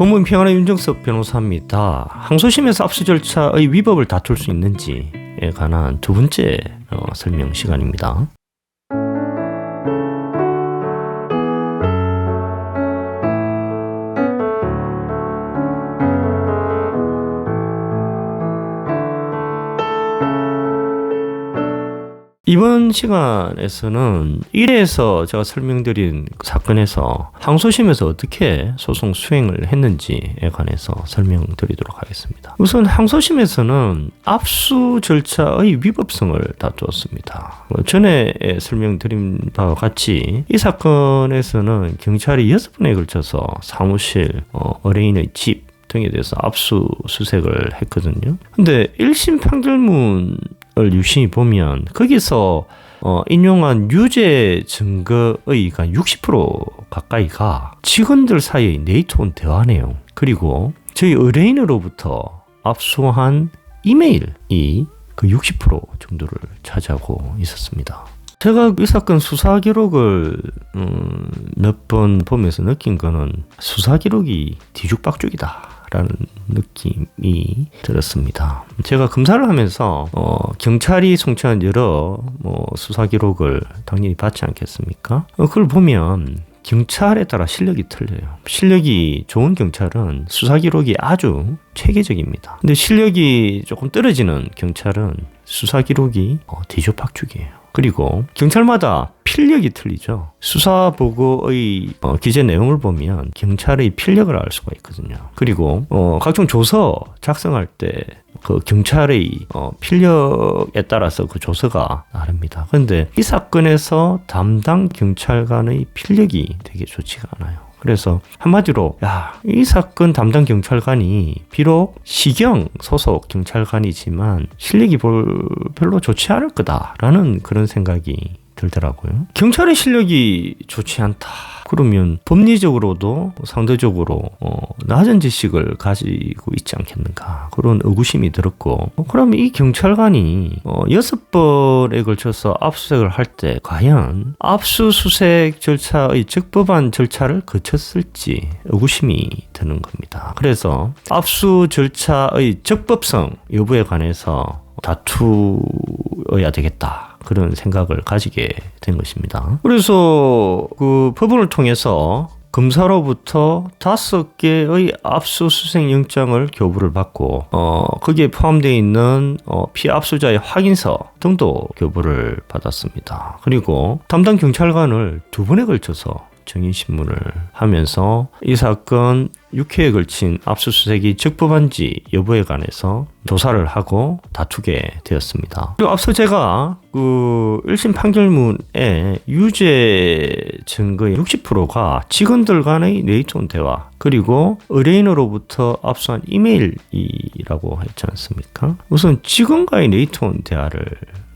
법무부 평안의 윤정석 변호사입니다. 항소심에서 압수 절차의 위법을 다툴 수 있는지에 관한 두 번째 설명 시간입니다. 이번 시간에서는 1회에서 제가 설명드린 사건에서 항소심에서 어떻게 소송 수행을 했는지에 관해서 설명드리도록 하겠습니다. 우선 항소심에서는 압수 절차의 위법성을 다투었습니다. 전에 설명드린 바와 같이 이 사건에서는 경찰이 6번에 걸쳐서 사무실, 의뢰인의 집 등에 대해서 압수수색을 했거든요. 근데 1심 판결문을 유심히 보면 거기서 인용한 유죄 증거의 60% 가까이가 직원들 사이의 네이트온 대화 내용, 그리고 저희 의뢰인으로부터 압수한 이메일이 그 60% 정도를 차지하고 있었습니다. 제가 이 사건 수사 기록을 몇 번 보면서 느낀 거는 수사 기록이 뒤죽박죽이다 라는 느낌이 들었습니다. 제가 검사를 하면서 경찰이 송치한 여러 수사 기록을 당연히 받지 않겠습니까? 그걸 보면 경찰에 따라 실력이 틀려요. 실력이 좋은 경찰은 수사 기록이 아주 체계적입니다. 근데 실력이 조금 떨어지는 경찰은 수사 기록이 뒤죽박죽이에요. 그리고 경찰마다 필력이 틀리죠. 수사 보고의 기재 내용을 보면 경찰의 필력을 알 수가 있거든요. 그리고 각종 조서 작성할 때 그 경찰의 필력에 따라서 그 조서가 다릅니다. 그런데 이 사건에서 담당 경찰관의 필력이 되게 좋지가 않아요. 그래서 한마디로 이 사건 담당 경찰관이 비록 시경 소속 경찰관이지만 실력이 별로 좋지 않을 거다라는 그런 생각이 들더라고요. 경찰의 실력이 좋지 않다. 그러면 법리적으로도 상대적으로 낮은 지식을 가지고 있지 않겠는가, 그런 의구심이 들었고, 그러면 이 경찰관이 6번에 걸쳐서 압수수색을 할 때 과연 압수수색 절차의 적법한 절차를 거쳤을지 의구심이 드는 겁니다. 그래서 압수 절차의 적법성 여부에 관해서 다투어야 되겠다, 그런 생각을 가지게 된 것입니다. 그래서 그 법원을 통해서 검사로부터 5개의 압수수색 영장을 교부를 받고 거기에 포함되어 있는 피압수자의 확인서 등도 교부를 받았습니다. 그리고 담당 경찰관을 2번에 걸쳐서 증인신문을 하면서 이 사건 6회에 걸친 압수수색이 적법한지 여부에 관해서 조사를 하고 다투게 되었습니다. 그리고 앞서 제가 그 1심 판결문에 유죄 증거의 60%가 직원들 간의 네이트온 대화, 그리고 의뢰인으로부터 압수한 이메일이라고 했지 않습니까? 우선 직원과의 네이트온 대화를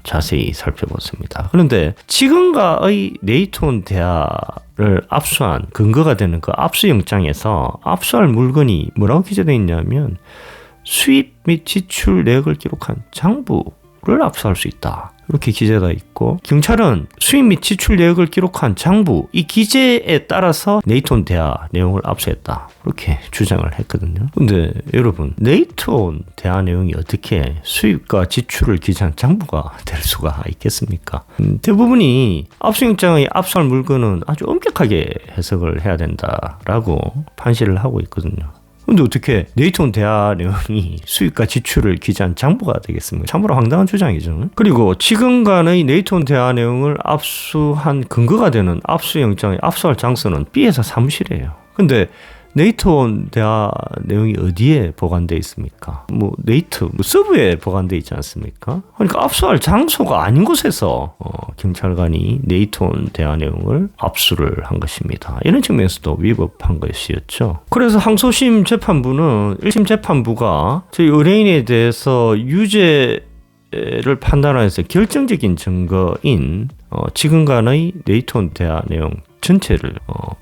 자세히 살펴봤습니다. 그런데 직원과의 네이트온 대화를 압수한 근거가 되는 그 압수영장에서 압수할 물건이 뭐라고 기재되어 있냐면 수입 및 지출 내역을 기록한 장부를 압수할 수 있다, 이렇게 기재가 있고, 경찰은 수입 및 지출 내역을 기록한 장부, 이 기재에 따라서 네이트온 대화 내용을 압수했다, 이렇게 주장을 했거든요. 근데 여러분, 네이트온 대화 내용이 어떻게 수입과 지출을 기재한 장부가 될 수가 있겠습니까? 대부분이 압수영장의 압수할 물건은 아주 엄격하게 해석을 해야 된다라고 판시를 하고 있거든요. 근데 어떻게 네이트온 대화 내용이 수입과 지출을 기재한 장부가 되겠습니까? 참으로 황당한 주장이죠. 그리고 직원 간의 네이트온 대화 내용을 압수한 근거가 되는 압수영장의 압수할 장소는 B에서 사무실이에요. 근데 네이트온 대화 내용이 어디에 보관되어 있습니까? 서브에 보관되어 있지 않습니까? 그러니까 압수할 장소가 아닌 곳에서 경찰관이 네이트온 대화 내용을 압수를 한 것입니다. 이런 측면에서도 위법한 것이었죠. 그래서 항소심 재판부는 1심 재판부가 저희 의뢰인에 대해서 유죄를 판단해서 결정적인 증거인 직원 간의 네이트온 대화 내용 전체를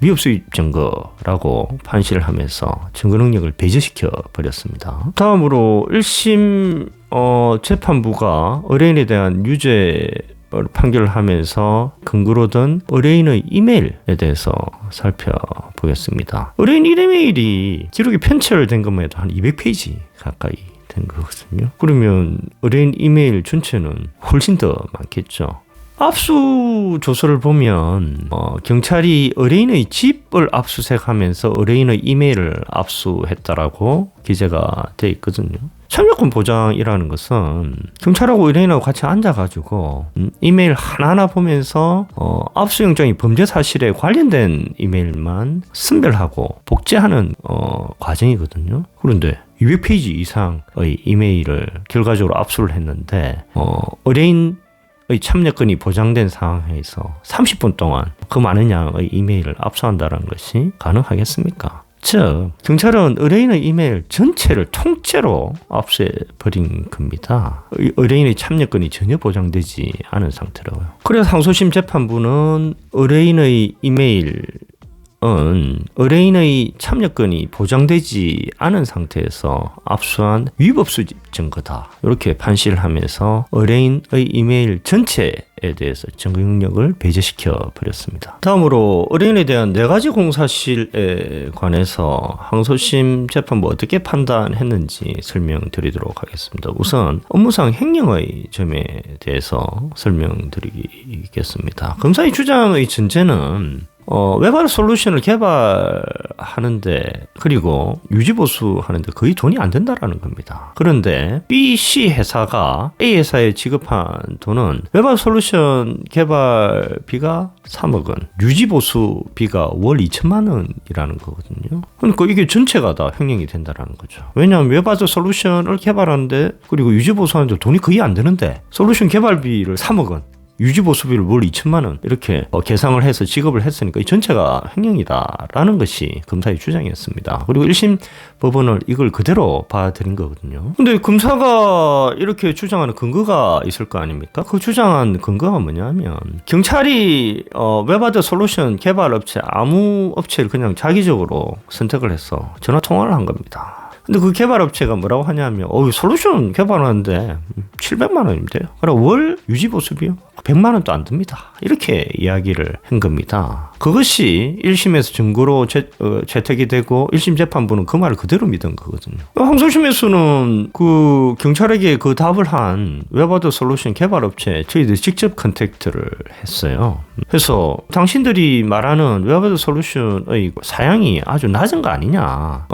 위법 수입 증거라고 판시를 하면서 증거 능력을 배제시켜 버렸습니다. 다음으로 1심 재판부가 의뢰인에 대한 유죄 판결하면서 근거로 든 의뢰인의 이메일에 대해서 살펴보겠습니다. 의뢰인 이메일이 기록이 편철된 것만 해도 한 200페이지 가까이 된 거거든요. 그러면 의뢰인 이메일 전체는 훨씬 더 많겠죠. 압수조서를 보면 경찰이 의뢰인의 집을 압수수색하면서 의뢰인의 이메일을 압수했다라고 기재가 돼 있거든요. 참여권 보장이라는 것은 경찰하고 의뢰인하고 같이 앉아가지고 이메일 하나하나 보면서 압수영장이 범죄 사실에 관련된 이메일만 선별하고 복제하는 과정이거든요. 그런데 200페이지 이상의 이메일을 결과적으로 압수를 했는데 의뢰인의 참여권이 보장된 상황에서 30분 동안 그 많은 양의 이메일을 압수한다는 것이 가능하겠습니까? 즉 경찰은 의뢰인의 이메일 전체를 통째로 압수해버린 겁니다. 의뢰인의 참여권이 전혀 보장되지 않은 상태로요. 그래서 항소심 재판부는 의뢰인의 이메일 의뢰인의 참여권이 보장되지 않은 상태에서 압수한 위법수집 증거다. 이렇게 판시를 하면서 의뢰인의 이메일 전체에 대해서 증거 능력을 배제시켜 버렸습니다. 다음으로 의뢰인에 대한 4가지 공사실에 관해서 항소심 재판부 어떻게 판단했는지 설명드리도록 하겠습니다. 우선 업무상 횡령의 점에 대해서 설명드리겠습니다. 검사의 주장의 전제는 웹 솔루션을 개발하는데 그리고 유지보수하는데 거의 돈이 안 된다라는 겁니다. 그런데 B, C 회사가 A 회사에 지급한 돈은 웹 솔루션 개발비가 3억 원, 유지보수비가 월 2천만 원이라는 거거든요. 그러니까 이게 전체가 다 횡령이 된다라는 거죠. 왜냐하면 웹 솔루션을 개발하는데 그리고 유지보수하는데 돈이 거의 안 되는데 솔루션 개발비를 3억 원, 유지보수비를 월 2천만 원 이렇게 계상을 해서 지급을 했으니까 이 전체가 횡령이다라는 것이 검사의 주장이었습니다. 그리고 1심 법원은 이걸 그대로 받아들인 거거든요. 근데 검사가 이렇게 주장하는 근거가 있을 거 아닙니까? 그 주장한 근거가 뭐냐면 경찰이 웹하드 솔루션 개발 업체 아무 업체를 그냥 자기적으로 선택을 해서 전화 통화를 한 겁니다. 근데 그 개발업체가 뭐라고 하냐면 솔루션 개발하는데 700만 원인데요. 그럼 월 유지보수비요? 100만 원도 안 듭니다. 이렇게 이야기를 한 겁니다. 그것이 1심에서 증거로 채택이 되고 1심 재판부는 그 말을 그대로 믿은 거거든요. 항소심에서는 그 경찰에게 그 답을 한 웹하드 솔루션 개발업체 저희들이 직접 컨택트를 했어요. 그래서 당신들이 말하는 웹하드 솔루션의 사양이 아주 낮은 거 아니냐.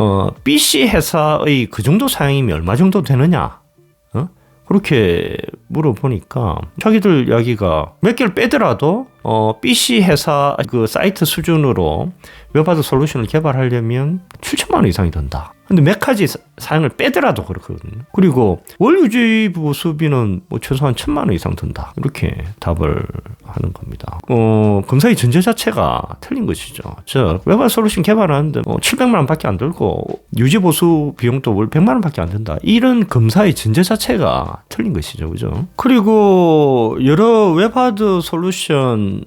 BC 회사의 그 정도 사양이면 얼마 정도 되느냐. 그렇게 물어보니까 자기들 이야기가 몇 개를 빼더라도 BC 회사 그 사이트 수준으로 웹하드 솔루션을 개발하려면 7천만 원 이상이 든다. 근데 몇 가지 사양을 빼더라도 그렇거든요. 그리고 월 유지보수비는 뭐 최소한 1,000만 원 이상 든다. 이렇게 답을 하는 겁니다. 검사의 전제 자체가 틀린 것이죠. 즉 웹하드 솔루션 개발하는데 700만 원밖에 안 들고 유지보수 비용도 월 100만 원밖에 안 든다. 이런 검사의 전제 자체가 틀린 것이죠. 그죠? 그리고 여러 웹하드 솔루션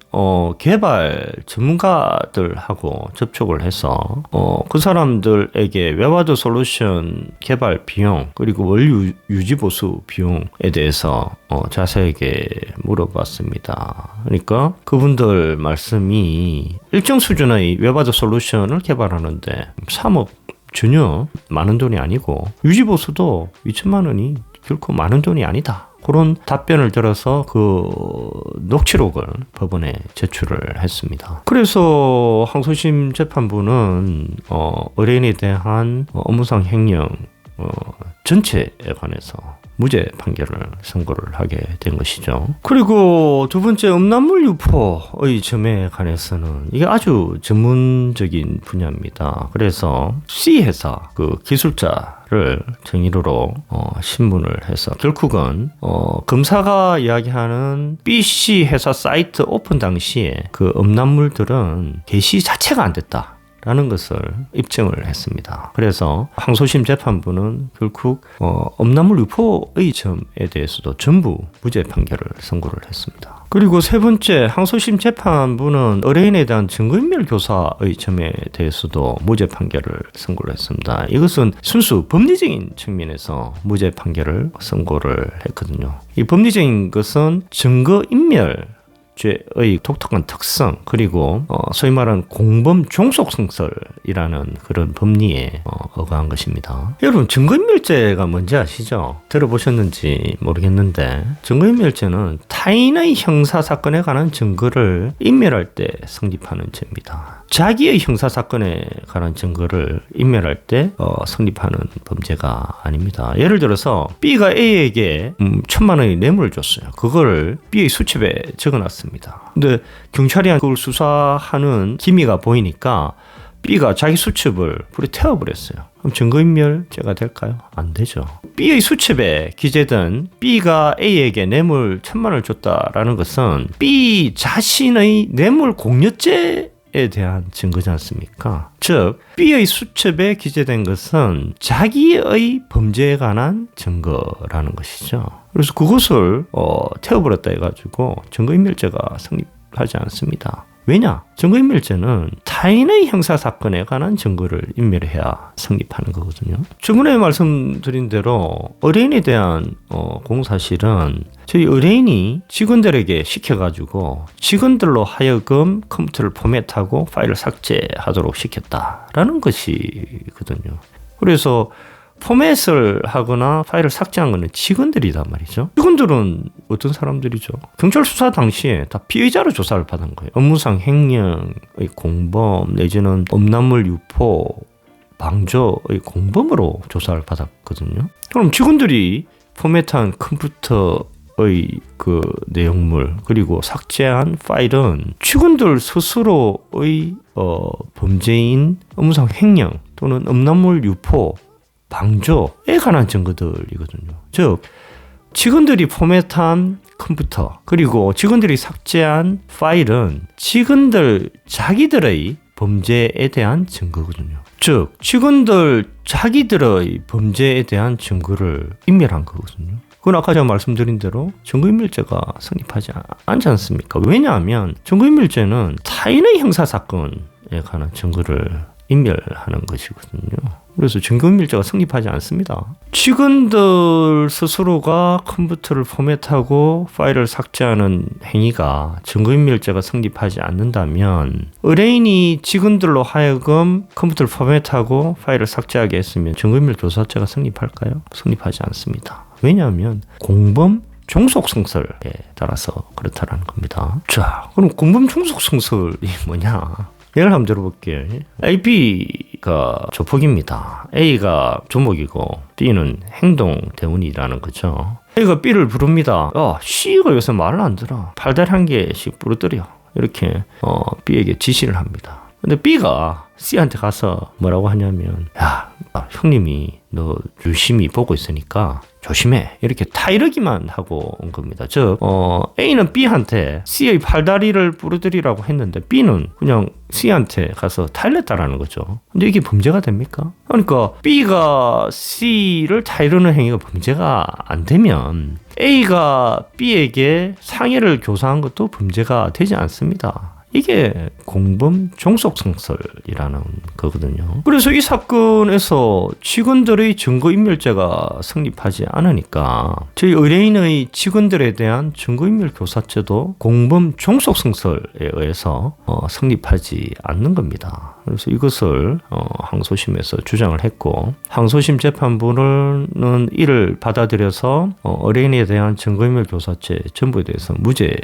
개발 전문가들하고 접촉을 해서 그 사람들에게 웹하드 솔루션 개발 비용 그리고 월 유지보수 비용에 대해서 자세하게 물어봤습니다. 그러니까 그분들 말씀이 일정 수준의 웹하드 솔루션을 개발하는데 3억 전혀 많은 돈이 아니고 유지보수도 2천만 원이 결코 많은 돈이 아니다. 그런 답변을 들어서 그 녹취록을 법원에 제출을 했습니다. 그래서 항소심 재판부는 의뢰인에 대한 업무상 횡령 전체에 관해서 무죄 판결을 선고를 하게 된 것이죠. 그리고 두 번째 음란물 유포의 점에 관해서는 이게 아주 전문적인 분야입니다. 그래서 C 회사 그 기술자를 정의로 신문을 해서 결국은 검사가 이야기하는 BC 회사 사이트 오픈 당시에 그 음란물들은 게시 자체가 안 됐다. 라는 것을 입증을 했습니다. 그래서 항소심 재판부는 결국 음란물 유포의 점에 대해서도 전부 무죄 판결을 선고를 했습니다. 그리고 세 번째, 항소심 재판부는 의뢰인에 대한 증거인멸 교사의 점에 대해서도 무죄 판결을 선고를 했습니다. 이것은 순수 법리적인 측면에서 무죄 판결을 선고를 했거든요. 이 법리적인 것은 증거인멸 죄의 독특한 특성, 그리고 소위 말하는 공범 종속성설이라는 그런 법리에 어가한 것입니다. 여러분, 증거인멸죄가 뭔지 아시죠? 들어보셨는지 모르겠는데, 증거인멸죄는 타인의 형사사건에 관한 증거를 인멸할 때 성립하는 죄입니다. 자기의 형사사건에 관한 증거를 인멸할 때 성립하는 범죄가 아닙니다. 예를 들어서 B가 A에게 1,000만 원의 뇌물을 줬어요. 그걸 B의 수첩에 적어놨습니다. 근데 경찰이 그걸 수사하는 기미가 보이니까 B가 자기 수첩을 불에 태워버렸어요. 그럼 증거인멸죄가 될까요? 안 되죠. B의 수첩에 기재된 B가 A에게 뇌물 1,000만 원을 줬다라는 것은 B 자신의 뇌물 공여죄 에 대한 증거지 않습니까? 즉, B의 수첩에 기재된 것은 자기의 범죄에 관한 증거라는 것이죠. 그래서 그것을 태워버렸다 해가지고 증거인멸죄가 성립하지 않습니다. 왜냐? 증거인멸죄는 타인의 형사사건에 관한 증거를 인멸해야 성립하는 거거든요. 저번에 말씀드린 대로 의뢰인에 대한 공사실은 저희 의뢰인이 직원들에게 시켜가지고 직원들로 하여금 컴퓨터를 포맷하고 파일을 삭제하도록 시켰다라는 것이거든요. 그래서 포맷을 하거나 파일을 삭제한 것은 직원들이단 말이죠. 직원들은 어떤 사람들이죠? 경찰 수사 당시에 다 피의자로 조사를 받은 거예요. 업무상 횡령의 공범 내지는 음란물 유포, 방조의 공범으로 조사를 받았거든요. 그럼 직원들이 포맷한 컴퓨터의 그 내용물 그리고 삭제한 파일은 직원들 스스로의 범죄인 업무상 횡령 또는 음란물 유포 방조에 관한 증거들이거든요. 즉, 직원들이 포맷한 컴퓨터 그리고 직원들이 삭제한 파일은 직원들 자기들의 범죄에 대한 증거거든요. 즉, 직원들 자기들의 범죄에 대한 증거를 인멸한 거거든요. 그건 아까 제가 말씀드린 대로 증거인멸죄가 성립하지 않지 않습니까? 왜냐하면 증거인멸죄는 타인의 형사사건에 관한 증거를 인멸하는 것이거든요. 그래서 증거인멸죄가 성립하지 않습니다. 직원들 스스로가 컴퓨터를 포맷하고 파일을 삭제하는 행위가 증거인멸죄가 성립하지 않는다면 의뢰인이 직원들로 하여금 컴퓨터를 포맷하고 파일을 삭제하게 했으면 증거인멸 교사죄가 성립할까요? 성립하지 않습니다. 왜냐하면 공범 종속성설에 따라서 그렇다라는 겁니다. 자, 그럼 공범 종속성설이 뭐냐? 예를 한번 들어볼게요. A, B가 조폭입니다. A가 조목이고 B는 행동 대원이라는 거죠. A가 B를 부릅니다. C가 요새 말을 안 들어. 팔다리 한 개씩 부러뜨려. 이렇게 B에게 지시를 합니다. 근데 B가 C한테 가서 뭐라고 하냐면, 야, 형님이 너 유심히 보고 있으니까 조심해. 이렇게 타이르기만 하고 온 겁니다. 즉, A는 B한테 C의 팔다리를 부러뜨리라고 했는데 B는 그냥 C한테 가서 타일렀다라는 거죠. 근데 이게 범죄가 됩니까? 그러니까 B가 C를 타이르는 행위가 범죄가 안 되면 A가 B에게 상해를 교사한 것도 범죄가 되지 않습니다. 이게 공범 종속성설이라는 거거든요. 그래서 이 사건에서 직원들의 증거인멸죄가 성립하지 않으니까 저희 의뢰인의 직원들에 대한 증거인멸 교사죄도 공범 종속성설에 의해서 성립하지 않는 겁니다. 그래서 이것을 항소심에서 주장을 했고, 항소심 재판부는 이를 받아들여서 의뢰인에 대한 증거인멸 교사죄 전부에 대해서 무죄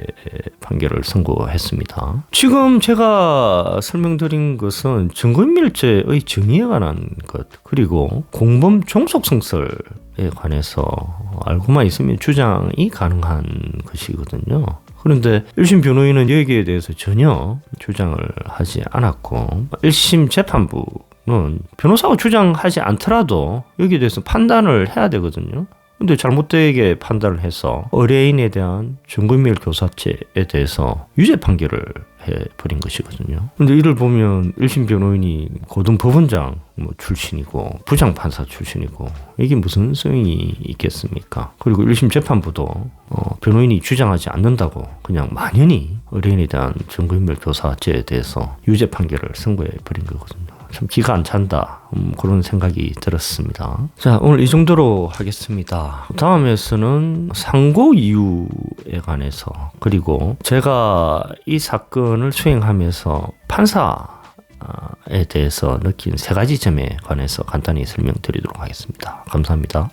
판결을 선고했습니다. 지금 제가 설명드린 것은 증거인멸죄의 정의에 관한 것, 그리고 공범 종속성설에 관해서 알고만 있으면 주장이 가능한 것이거든요. 그런데 1심 변호인은 여기에 대해서 전혀 주장을 하지 않았고, 1심 재판부는 변호사가 주장하지 않더라도 여기에 대해서 판단을 해야 되거든요. 근데 잘못되게 판단을 해서 의뢰인에 대한 증거인멸 교사죄에 대해서 유죄 판결을 버린 것이거든요. 근데 이를 보면 1심 변호인이 고등법원장 출신이고 부장판사 출신이고 이게 무슨 소용이 있겠습니까? 그리고 1심 재판부도 변호인이 주장하지 않는다고 그냥 만연히 의뢰인에 대한 증거인멸 교사죄에 대해서 유죄 판결을 선고해 버린 거거든요. 참 기가 안 찬다 그런 생각이 들었습니다. 자, 오늘 이 정도로 하겠습니다. 다음에서는 상고 이유에 관해서, 그리고 제가 이 사건을 수행하면서 판사에 대해서 느낀 3가지 점에 관해서 간단히 설명드리도록 하겠습니다. 감사합니다.